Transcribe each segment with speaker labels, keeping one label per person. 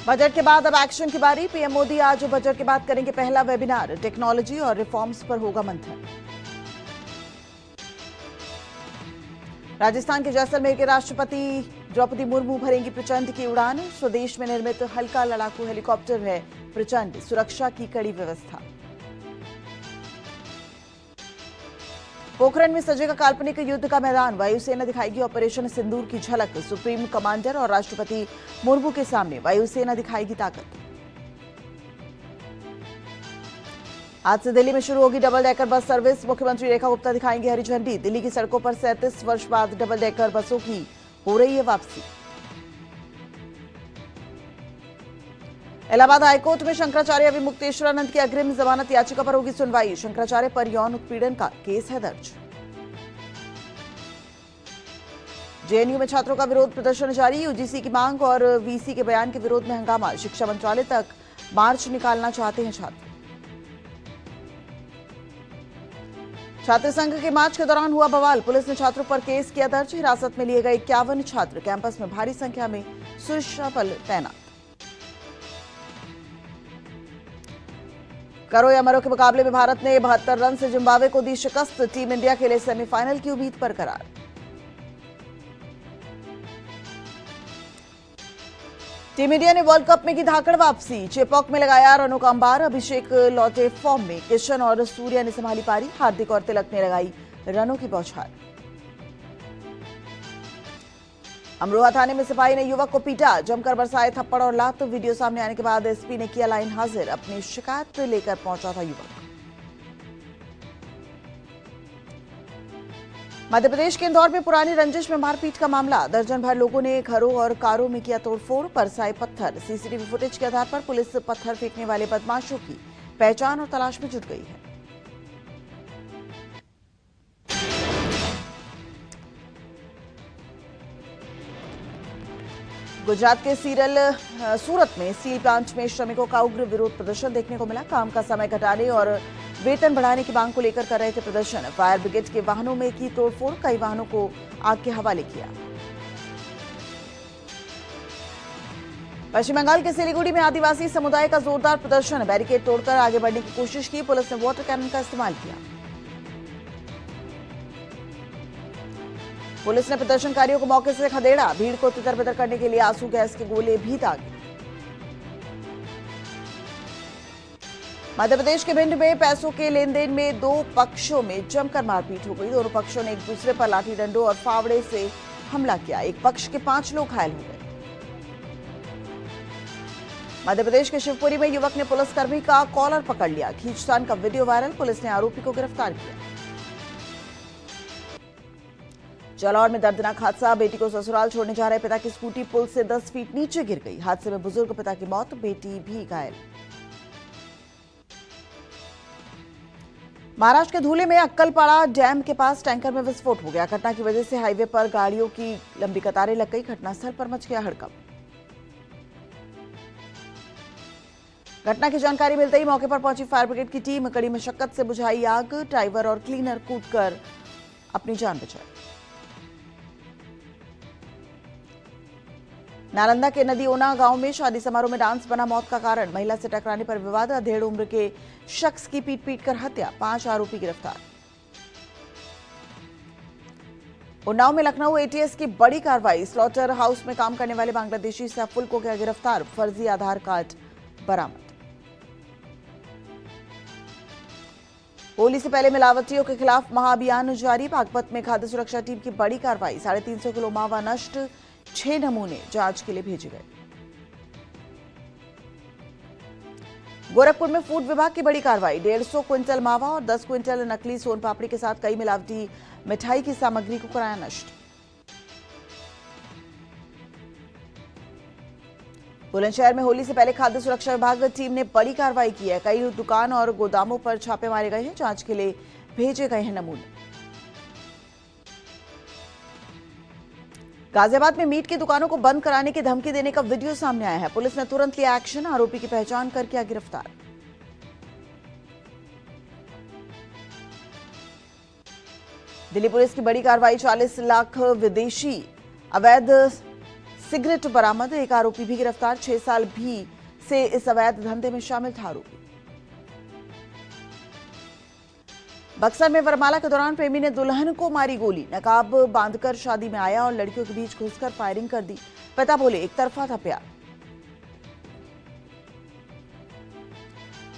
Speaker 1: Budget के बाद अब एक्शन की बारी। पीएम मोदी आज बजट के बाद करेंगे पहला वेबिनार। टेक्नोलॉजी और रिफॉर्म्स पर होगा मंथन। राजस्थान के जैसलमेर के राष्ट्रपति द्रौपदी मुर्मू भरेंगी प्रचंड की उड़ान। स्वदेश में निर्मित हल्का लड़ाकू हेलीकॉप्टर है प्रचंड, सुरक्षा की कड़ी व्यवस्था। पोखरण में सजेगा काल्पनिक युद्ध का मैदान। वायुसेना दिखाएगी ऑपरेशन सिंदूर की झलक। सुप्रीम कमांडर और राष्ट्रपति मुर्मू के सामने वायुसेना दिखाएगी ताकत। आज से दिल्ली में शुरू होगी डबल डेकर बस सर्विस। मुख्यमंत्री रेखा गुप्ता दिखाएंगे हरी झंडी। दिल्ली की सड़कों पर 37 वर्ष बाद डबल डेकर बसों की हो रही है वापसी। इलाहाबाद हाईकोर्ट में शंकराचार्य विमुक्तेश्वरानंद की अग्रिम जमानत याचिका पर होगी सुनवाई। शंकराचार्य पर यौन उत्पीड़न का केस है दर्ज। जेएनयू में छात्रों का विरोध प्रदर्शन जारी। यूजीसी की मांग और वीसी के बयान के विरोध में हंगामा। शिक्षा मंत्रालय तक मार्च निकालना चाहते हैं छात्र। छात्र संघ के मार्च के दौरान हुआ बवाल। पुलिस ने छात्रों पर केस किया दर्ज। हिरासत में लिए गए 51 छात्र। कैंपस में भारी संख्या में सुरक्षा बल तैनात। करो या मरो के मुकाबले में भारत ने 72 रन से जिम्बाब्वे को दी शिकस्त। टीम इंडिया के लिए सेमीफाइनल की उम्मीद बरकरार। टीम इंडिया ने वर्ल्ड कप में की धाकड़ वापसी। चेपॉक में लगाया रनों का अंबार। अभिषेक लौटे फॉर्म में। किशन और सूर्या ने संभाली पारी। हार्दिक और तिलक ने लगाई रनों की बौछार। अमरोहा थाने में सिपाही ने युवक को पीटा। जमकर बरसाए थप्पड़ और लात। वीडियो सामने आने के बाद एसपी ने किया लाइन हाजिर। अपनी शिकायत लेकर पहुंचा था युवक। मध्य प्रदेश के इंदौर में पुरानी रंजिश में मारपीट का मामला। दर्जन भर लोगों ने घरों और कारों में किया तोड़फोड़। बरसाए पत्थर। सीसीटीवी फुटेज के आधार पर पुलिस पत्थर फेंकने वाले बदमाशों की पहचान और तलाश में जुट गई है। गुजरात के सूरत में स्टील प्लांट में श्रमिकों का उग्र विरोध प्रदर्शन देखने को मिला। काम का समय घटाने और वेतन बढ़ाने की मांग को लेकर कर रहे थे प्रदर्शन। फायर ब्रिगेड के वाहनों में की तोड़फोड़। कई वाहनों को आग के हवाले किया। पश्चिम बंगाल के सिलीगुड़ी में आदिवासी समुदाय का जोरदार प्रदर्शन। बैरिकेड तोड़कर आगे बढ़ने की कोशिश की। पुलिस ने वाटर कैनन का इस्तेमाल किया। पुलिस ने प्रदर्शनकारियों को मौके से खदेड़ा। भीड़ को तितर-बितर करने के लिए आंसू गैस के गोले भी दागे। मध्य प्रदेश के भिंड में पैसों के लेन देन में दो पक्षों में जमकर मारपीट हो गई। दोनों पक्षों ने एक दूसरे पर लाठी डंडों और फावड़े से हमला किया। एक पक्ष के 5 लोग घायल हो गए। मध्य प्रदेश के शिवपुरी में युवक ने पुलिसकर्मी का कॉलर पकड़ लिया। खींचतान का वीडियो वायरल। पुलिस ने आरोपी को गिरफ्तार किया। जालौर में दर्दनाक हादसा। बेटी को ससुराल छोड़ने जा रहे पिता की स्कूटी पुल से 10 फीट नीचे गिर गई। हादसे में बुजुर्ग पिता की मौत, बेटी भी घायल। महाराष्ट्र के धूले में अक्कलपाड़ा डैम के पास टैंकर में विस्फोट हो गया। घटना की वजह से हाईवे पर गाड़ियों की लंबी कतारें लग गई। घटनास्थल पर मच गया हड़कंप। घटना की जानकारी मिलते ही मौके पर पहुंची फायर ब्रिगेड की टीम कड़ी मशक्कत से बुझाई आग। ड्राइवर और क्लीनर कूदकर अपनी जान बचाई। नालंदा के नदीओना गांव में शादी समारोह में डांस बना मौत का कारण। महिला से टकराने पर विवाद। अधेड़ उम्र के शख्स की पीट कर हत्या। 5 आरोपी गिरफ्तार। उन्नाव में लखनऊ एटीएस की बड़ी कार्रवाई। स्लॉटर हाउस में काम करने वाले बांग्लादेशी सैफुल को किया गिरफ्तार। फर्जी आधार कार्ड बरामद। होली से पहले मिलावटियों के खिलाफ महाअभियान जारी। बागपत में खाद्य सुरक्षा टीम की बड़ी कार्रवाई। 350 किलो मावा नष्ट। 6 नमूने जांच के लिए भेजे गए। गोरखपुर में फूड विभाग की बड़ी कार्रवाई। 150 क्विंटल मावा और 10 क्विंटल नकली सोन पापड़ी के साथ कई मिलावटी मिठाई की सामग्री को कराया नष्ट। बुलंदशहर में होली से पहले खाद्य सुरक्षा विभाग टीम ने बड़ी कार्रवाई की है। कई दुकान और गोदामों पर छापे मारे गए हैं। जांच के लिए भेजे गए हैं नमूने। गाजियाबाद में मीट की दुकानों को बंद कराने की धमकी देने का वीडियो सामने आया है। पुलिस ने तुरंत लिया एक्शन। आरोपी की पहचान कर किया गिरफ्तार। दिल्ली पुलिस की बड़ी कार्रवाई। 40 लाख विदेशी अवैध सिगरेट बरामद, एक आरोपी भी गिरफ्तार, 6 साल भी से इस अवैध धंधे में शामिल था आरोपी। बक्सर में वरमाला के दौरान प्रेमी ने दुल्हन को मारी गोली, नकाब बांधकर शादी में आया और लड़कियों के बीच घुसकर फायरिंग कर दी। पिता बोले एक तरफा था प्यार।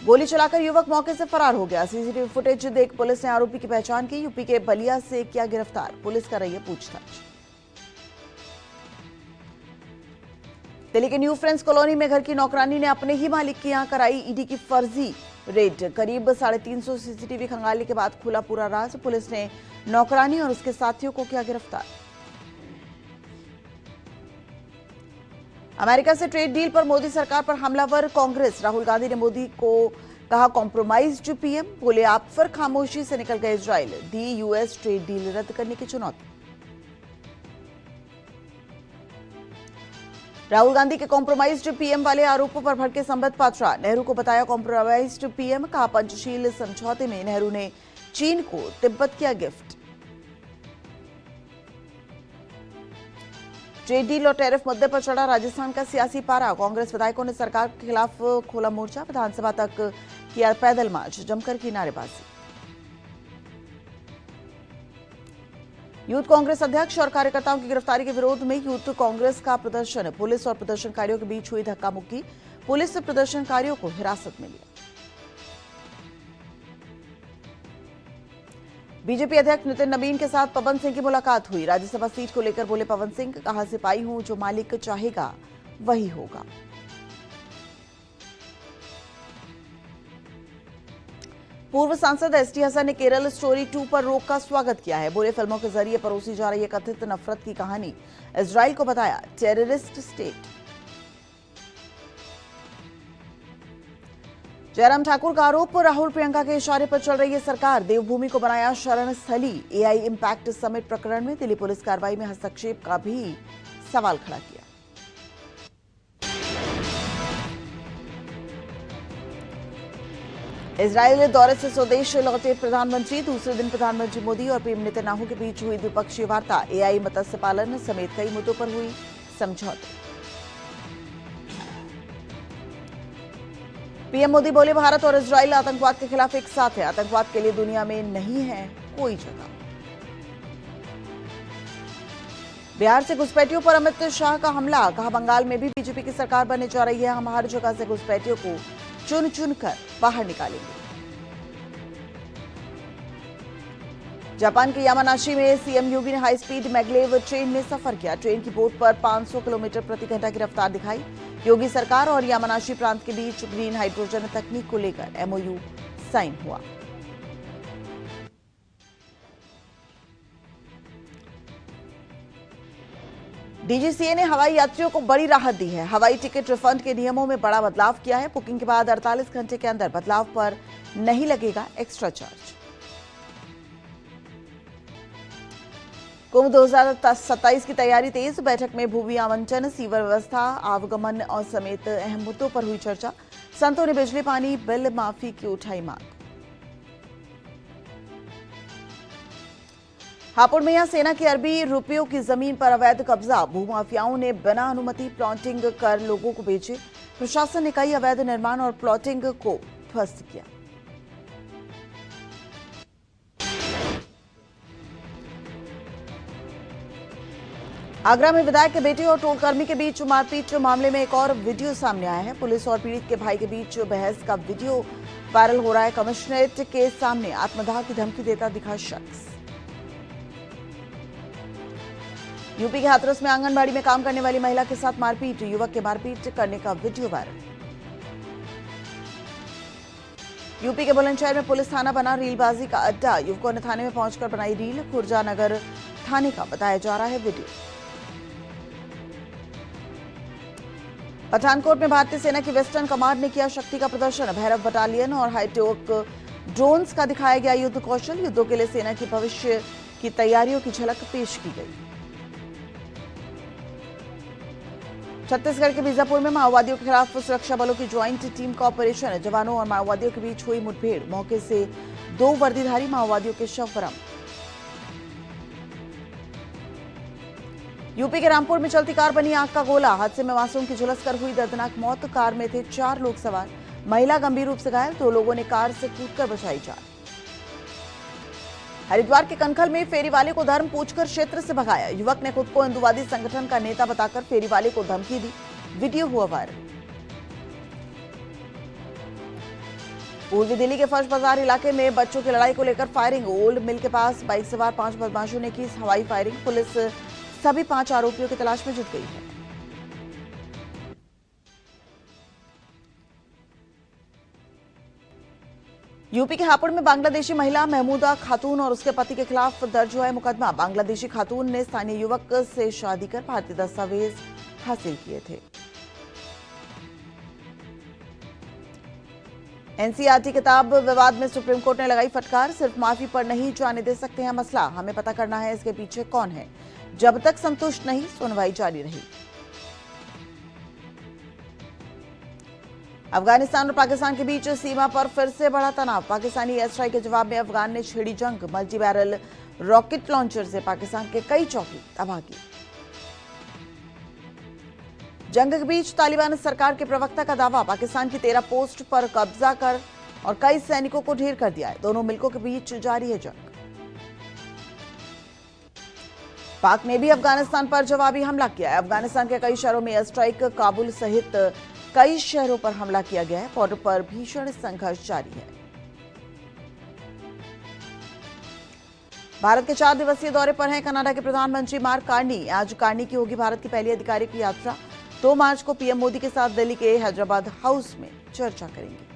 Speaker 1: गोली चलाकर युवक मौके से फरार हो गया। सीसीटीवी फुटेज देख पुलिस ने आरोपी की पहचान की। यूपी के बलिया से किया गिरफ्तार, पुलिस कर रही है पूछताछ। दिल्ली के न्यू फ्रेंड्स कॉलोनी में घर की नौकरानी ने अपने ही मालिक के यहां कराई ईडी की फर्जी रेड। करीब 350 सीसीटीवी खंगालने के बाद खुला पूरा राज। पुलिस ने नौकरानी और उसके साथियों को किया गिरफ्तार। अमेरिका से ट्रेड डील पर मोदी सरकार पर हमलावर कांग्रेस। राहुल गांधी ने मोदी को कहा कॉम्प्रोमाइज्ड पीएम। बोले आप फिर खामोशी से निकल गए इजराइल। दी यूएस ट्रेड डील रद्द करने की चुनौती। राहुल गांधी के कॉम्प्रोमाइज्ड पीएम वाले आरोपों पर भड़के संबित पात्रा। नेहरू को बताया कॉम्प्रोमाइज्ड पीएम। कहा पंचशील समझौते में नेहरू ने चीन को तिब्बत किया गिफ्ट। ट्रेड डील और टैरिफ मुद्दे पर चढ़ा राजस्थान का सियासी पारा। कांग्रेस विधायकों ने सरकार के खिलाफ खोला मोर्चा, विधानसभा तक किया पैदल मार्च, जमकर की नारेबाजी। यूथ कांग्रेस अध्यक्ष और कार्यकर्ताओं की गिरफ्तारी के विरोध में यूथ कांग्रेस का प्रदर्शन। पुलिस और प्रदर्शनकारियों के बीच हुई धक्का मुक्की। पुलिस ने प्रदर्शनकारियों को हिरासत में लिया। बीजेपी अध्यक्ष नितिन नवीन के साथ पवन सिंह की मुलाकात हुई। राज्यसभा सीट को लेकर बोले पवन सिंह, कहा सिपाही हूं, जो मालिक चाहेगा वही होगा। पूर्व सांसद एसटी हसन ने केरल स्टोरी 2 पर रोक का स्वागत किया है। बोले फिल्मों के जरिए परोसी जा रही है कथित नफरत की कहानी। इजराइल को बताया टेररिस्ट स्टेट। जयराम ठाकुर का आरोप, राहुल प्रियंका के इशारे पर चल रही है सरकार। देवभूमि को बनाया शरण स्थली। एआई इंपैक्ट समिट प्रकरण में दिल्ली पुलिस कार्रवाई में हस्तक्षेप का भी सवाल खड़ा किया। इजरायल दौरे से स्वदेश लौटे प्रधानमंत्री। दूसरे दिन प्रधानमंत्री मोदी और पीएम नेतन्याहू के बीच हुई द्विपक्षीय वार्ता। एआई मत्स्य पालन समेत कई मुद्दों पर हुई समझौते। पीएम मोदी बोले भारत और इजरायल आतंकवाद के खिलाफ एक साथ है। आतंकवाद के लिए दुनिया में नहीं है कोई जगह। बिहार से घुसपैठियों पर अमित शाह का हमला। कहा बंगाल में भी बीजेपी की सरकार बनने जा रही है। हम हर जगह से घुसपैठियों को चुन चुन कर बाहर निकालेंगे। जापान के यामानाशी में सीएम योगी ने हाई स्पीड मैग्लेव ट्रेन में सफर किया। ट्रेन की बोर्ड पर 500 किलोमीटर प्रति घंटा की रफ्तार दिखाई। योगी सरकार और यामानाशी प्रांत के बीच ग्रीन हाइड्रोजन तकनीक को लेकर एमओयू साइन हुआ। डीजीसीए ने हवाई यात्रियों को बड़ी राहत दी है। हवाई टिकट रिफंड के नियमों में बड़ा बदलाव किया है। बुकिंग के बाद 48 घंटे के अंदर बदलाव पर नहीं लगेगा एक्स्ट्रा चार्ज। कुंभ 2027 की तैयारी तेज। बैठक में भूमि आवंटन, सीवर व्यवस्था, आवागमन और समेत अहम मुद्दों पर हुई चर्चा। संतों ने बिजली पानी बिल माफी की उठाई मांग। हापुड़ में यहां सेना की अरबी रुपयों की जमीन पर अवैध कब्जा। भूमाफियाओं ने बिना अनुमति प्लॉटिंग कर लोगों को बेचे। प्रशासन ने कई अवैध निर्माण और प्लॉटिंग को ध्वस्त किया। आगरा में विधायक के बेटे और टोलकर्मी के बीच मारपीट मामले में एक और वीडियो सामने आया है। पुलिस और पीड़ित के भाई के बीच बहस का वीडियो वायरल हो रहा है। कमिश्नरेट के सामने आत्मदाह की धमकी देता दिखा शख्स। यूपी के हाथरस में आंगनबाड़ी में काम करने वाली महिला के साथ मारपीट। युवक के मारपीट करने का वीडियो वायरल। यूपी के बुलंदशहर में पुलिस थाना बना रीलबाजी का अड्डा। युवकों ने थाने में पहुंचकर बनाई रील। खुर्जा नगर थाने का बताया जा रहा है वीडियो। पठानकोट में भारतीय सेना की वेस्टर्न कमांड ने किया शक्ति का प्रदर्शन। भैरव बटालियन और हाईटेक ड्रोन्स का दिखाया गया युद्ध कौशल। युद्धों के लिए सेना की भविष्य की तैयारियों की झलक पेश की गई। छत्तीसगढ़ के बीजापुर में माओवादियों के खिलाफ सुरक्षा बलों की ज्वाइंट टीम का ऑपरेशन। जवानों और माओवादियों के बीच हुई मुठभेड़। मौके से 2 वर्दीधारी माओवादियों के शव बरामद। यूपी के रामपुर में चलती कार बनी आग का गोला। हादसे में मासूम की झुलसकर हुई दर्दनाक मौत। कार में थे 4 लोग सवार। महिला गंभीर रूप से घायल। 2 लोगों ने कार से कूदकर बचाई जान। हरिद्वार के कनखल में फेरी वाले को धर्म पूछकर क्षेत्र से भगाया। युवक ने खुद को हिंदुवादी संगठन का नेता बताकर फेरी वाले को धमकी दी। वीडियो हुआ वायरल। पूर्वी दिल्ली के फर्श बाजार इलाके में बच्चों की लड़ाई को लेकर फायरिंग। ओल्ड मिल के पास बाइक सवार 5 बदमाशों ने की हवाई फायरिंग। पुलिस सभी 5 आरोपियों की तलाश में जुट गई है। यूपी के हापुड़ में बांग्लादेशी महिला महमूदा खातून और उसके पति के खिलाफ दर्ज हुआ है मुकदमा। बांग्लादेशी खातून ने स्थानीय युवक से शादी कर भारतीय दस्तावेज हासिल किए थे। एनसीईआरटी किताब विवाद में सुप्रीम कोर्ट ने लगाई फटकार। सिर्फ माफी पर नहीं जाने दे सकते हैं मसला। हमें पता करना है इसके पीछे कौन है। जब तक संतुष्ट नहीं, सुनवाई जारी रही। अफगानिस्तान और पाकिस्तान के बीच सीमा पर फिर से बढ़ा तनाव। पाकिस्तानी एयर स्ट्राइक के जवाब में अफगान ने छेड़ी जंग। मल्टी बैरल रॉकेट लॉन्चर से पाकिस्तान के कई चौकी तबाह की। जंग के बीच तालिबान सरकार के प्रवक्ता का दावा। पाकिस्तान की 13 पोस्ट पर कब्जा कर और कई सैनिकों को ढेर कर दिया है। दोनों मुल्कों के बीच जारी है जंग। पाक ने भी अफगानिस्तान पर जवाबी हमला किया है। अफगानिस्तान के कई शहरों में एयर स्ट्राइक। काबुल सहित कई शहरों पर हमला किया गया है। बॉर्डर पर भीषण संघर्ष जारी है। भारत के 4 दिवसीय दौरे पर हैं कनाडा के प्रधानमंत्री मार्क कार्नी। आज कार्नी की होगी भारत की पहली आधिकारिक यात्रा। 2 मार्च को पीएम मोदी के साथ दिल्ली के हैदराबाद हाउस में चर्चा करेंगे।